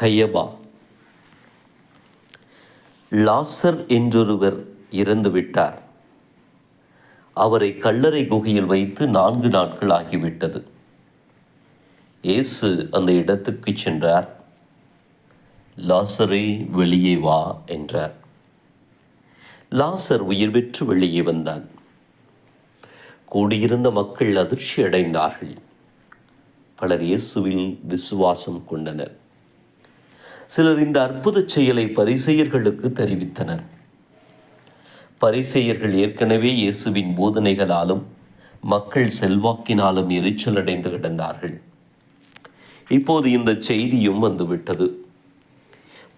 கயபா. லாசர் என்றொருவர் இறந்துவிட்டார். அவரை கல்லறை குகையில் வைத்து 4 நாட்கள் ஆகிவிட்டது. இயேசு அந்த இடத்துக்கு சென்றார். லாசரே, வெளியே வா என்றார். லாசர் உயிர் பெற்று வெளியே வந்தான். கூடியிருந்த மக்கள் அதிர்ச்சி அடைந்தார்கள். பலர் இயேசுவில் விசுவாசம் கொண்டனர். சிலர் இந்த அற்புத செயலை பரிசேயர்களுக்கு தெரிவித்தனர். பரிசேயர்கள் ஏற்கனவே இயேசுவின் போதனைகளாலும் மக்கள் செல்வாக்கினாலும் எரிச்சல் அடைந்து கிடந்தார்கள். இப்போது இந்த செய்தியும் வந்துவிட்டது.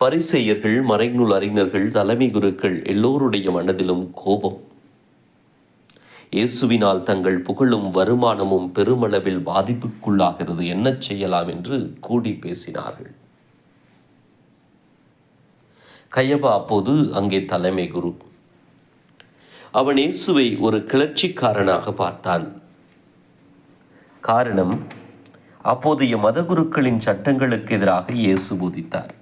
பரிசேயர்கள், மறைநூல் அறிஞர்கள், தலைமை குருக்கள் எல்லோருடைய மனதிலும் கோபம். இயேசுவினால் தங்கள் புகழும் வருமானமும் பெருமளவில் பாதிப்புக்குள்ளாகிறது, என்ன செய்யலாம் என்று கூடி பேசினார்கள். கயபா அப்போது அங்கே தலைமை குரு. அவன் இயேசுவை ஒரு கிளர்ச்சிக்காரனாக பார்த்தான். காரணம், அப்போதைய மதகுருக்களின் சட்டங்களுக்கு எதிராக இயேசு போதித்தார்.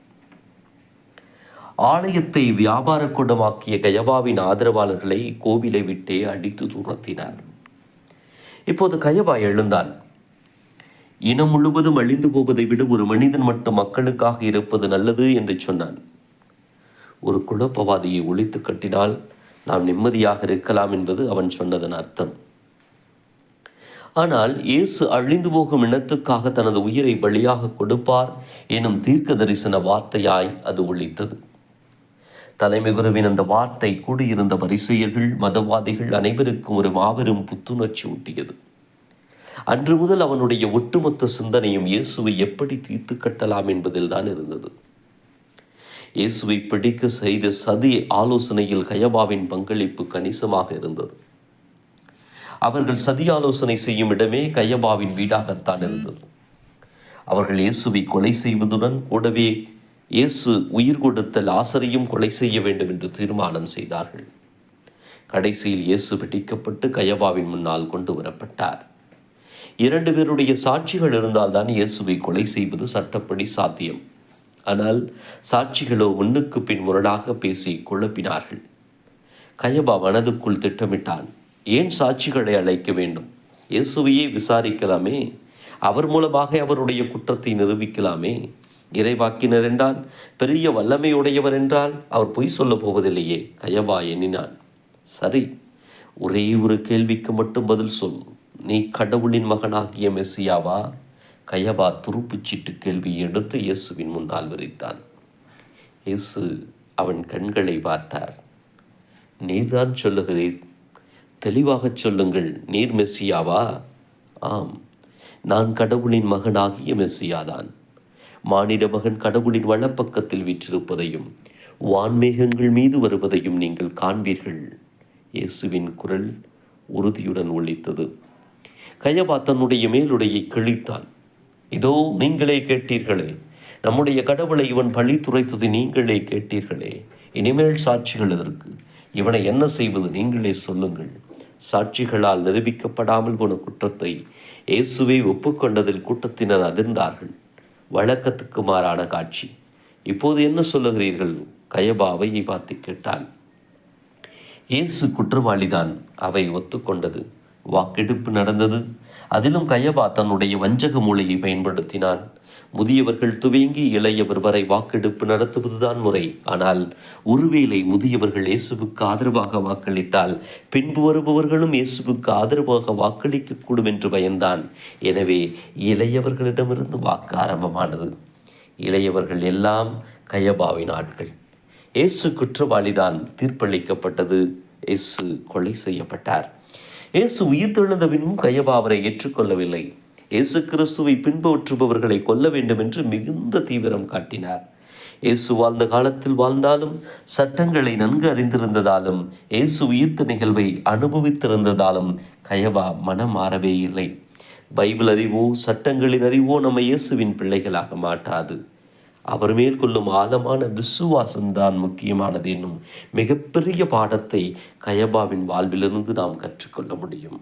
ஆலயத்தை வியாபார கூடமாக்கிய கயபாவின் ஆதரவாளர்களை கோவிலை விட்டே அடித்து துரத்தினார். இப்போது கயபா எழுந்தான். இனம் முழுவதும் அழிந்து போவதை விட ஒரு மனிதன் மட்டும் மக்களுக்காக இருப்பது நல்லது என்று சொன்னான். ஒரு குழப்பவாதியை ஒழித்து கட்டினால் நாம் நிம்மதியாக இருக்கலாம் என்பது அவன் சொன்னதன் அர்த்தம். ஆனால் இயேசு அழிந்து போகும் இனத்துக்காக தனது உயிரை பலியாக கொடுப்பார் எனும் தீர்க்க தரிசன வார்த்தையாய் அது ஒலித்தது. தலைமை குருவின் அந்த வார்த்தை கூடியிருந்த பரிசேயர்கள், மதவாதிகள் அனைவருக்கும் ஒரு மாபெரும் புத்துணர்ச்சி ஊட்டியது. அன்று முதல் அவனுடைய ஒட்டுமொத்த சிந்தனையும் இயேசுவை எப்படி தீர்த்து கட்டலாம் என்பதில் தான் இருந்தது. இயேசுவை பிடிக்க செய்த சதி ஆலோசனையில் கயபாவின் பங்களிப்பு கணிசமாக இருந்தது. அவர்கள் சதி ஆலோசனை செய்யும் இடமே கயபாவின் வீடாகத்தான் இருந்தது. அவர்கள் இயேசுவை கொலை செய்வதுடன் கூடவே இயேசு உயிர் கொடுத்த லாசரையும் கொலை செய்ய வேண்டும் என்று தீர்மானம் செய்தார்கள். கடைசியில் இயேசு பிடிக்கப்பட்டு கயபாவின் முன்னால் கொண்டு வரப்பட்டார். 2 பேருடைய சாட்சிகள் இருந்தால்தான் இயேசுவை கொலை செய்வது சட்டப்படி சாத்தியம். ஆனால் சாட்சிகளோ முன்னுக்கு பின் முரடாக பேசி குழப்பினார்கள். கயபா மனதுக்குள் திட்டமிட்டான், ஏன் சாட்சிகளை அழைக்க வேண்டும்? இயேசுவையே விசாரிக்கலாமே, அவர் மூலமாக அவருடைய குற்றத்தை நிரூபிக்கலாமே. இறைவாக்கினர் என்றால், பெரிய வல்லமையுடையவர் என்றால் அவர் பொய் சொல்ல போவதில்லையே. கயபா எண்ணினான். சரி, ஒரே ஒரு கேள்விக்கு மட்டும் பதில் சொல். நீ கடவுளின் மகனாகிய மெசியாவா? கயபா துருப்புச்சீட்டு கேள்வியை எடுத்து இயேசுவின் முன்னால் விரித்தான். இயேசு அவன் கண்களை பார்த்தார். நீர்தான் சொல்லுகிறீர், தெளிவாகச் சொல்லுங்கள். நீர் மெசியாவா? ஆம், நான் கடவுளின் மகனாகிய மெசியாதான். மானிட மகன் கடவுளின் வலப்பக்கத்தில் வீற்றிருப்பதையும் வான்மேகங்கள் மீது வருவதையும் நீங்கள் காண்பீர்கள். இயேசுவின் குரல் உறுதியுடன் ஒலித்தது. கயபா தன்னுடைய மேலுடையை கிழித்தான். இதோ நீங்களே கேட்டீர்களே, நம்முடைய கடவுளை இவன் பழி துரைத்தது நீங்களே கேட்டீர்களே. இனிமேல் சாட்சிகள் எதற்கு? இவனை என்ன செய்வது? நீங்களே சொல்லுங்கள். சாட்சிகளால் நிரூபிக்கப்படாமல் போன குற்றத்தை இயேசுவை ஒப்புக்கொண்டதில் கூட்டத்தினர் அதிர்ந்தார்கள். வழக்கத்துக்கு மாறான காட்சி. இப்போது என்ன சொல்லுகிறீர்கள்? கயபா அவையை பார்த்து கேட்டான். இயேசு குற்றவாளிதான். அவை ஒத்துக்கொண்டது. வாக்கெடுப்பு நடந்தது. அதிலும் கயபா தன்னுடைய வஞ்சக மூளையை பயன்படுத்தினான். முதியவர்கள் துவங்கி இளையவர் வரை வாக்கெடுப்பு நடத்துவதுதான் முறை. ஆனால் ஒருவேளை முதியவர்கள் இயேசுவுக்கு ஆதரவாக வாக்களித்தால் பின்பு வருபவர்களும் இயேசுவுக்கு ஆதரவாக வாக்களிக்கக்கூடும் என்று பயந்தான். எனவே இளையவர்களிடமிருந்து வாக்கு ஆரம்பமானது. இளையவர்கள் எல்லாம் கயபாவின் ஆட்கள். இயேசு குற்றவாளிதான். தீர்ப்பளிக்கப்பட்டது. இயேசு கொலை செய்யப்பட்டார். இயேசு உயிர் தெழுந்த பின்பும் கயபா அவரை ஏற்றுக்கொள்ளவில்லை. இயேசு கிறிஸ்துவை பின்பற்றுபவர்களை கொல்ல வேண்டும் என்று மிகுந்த தீவிரம் காட்டினார். இயேசு வாழ்ந்த காலத்தில் வாழ்ந்தாலும், சட்டங்களை நன்கு அறிந்திருந்ததாலும், இயேசு உயிர்த்த நிகழ்வை அனுபவித்திருந்ததாலும் கயபா மனம் மாறவே இல்லை. பைபிள் அறிவோ சட்டங்களின் அறிவோ நம்மை இயேசுவின் பிள்ளைகளாக மாற்றாது. அவர் மேல் கொள்ளும் ஆழமான விசுவாசம்தான் முக்கியமானது என்னும் மிகப்பெரிய பாடத்தை கயபாவின் வாழ்விலிருந்து நாம் கற்றுக்கொள்ள முடியும்.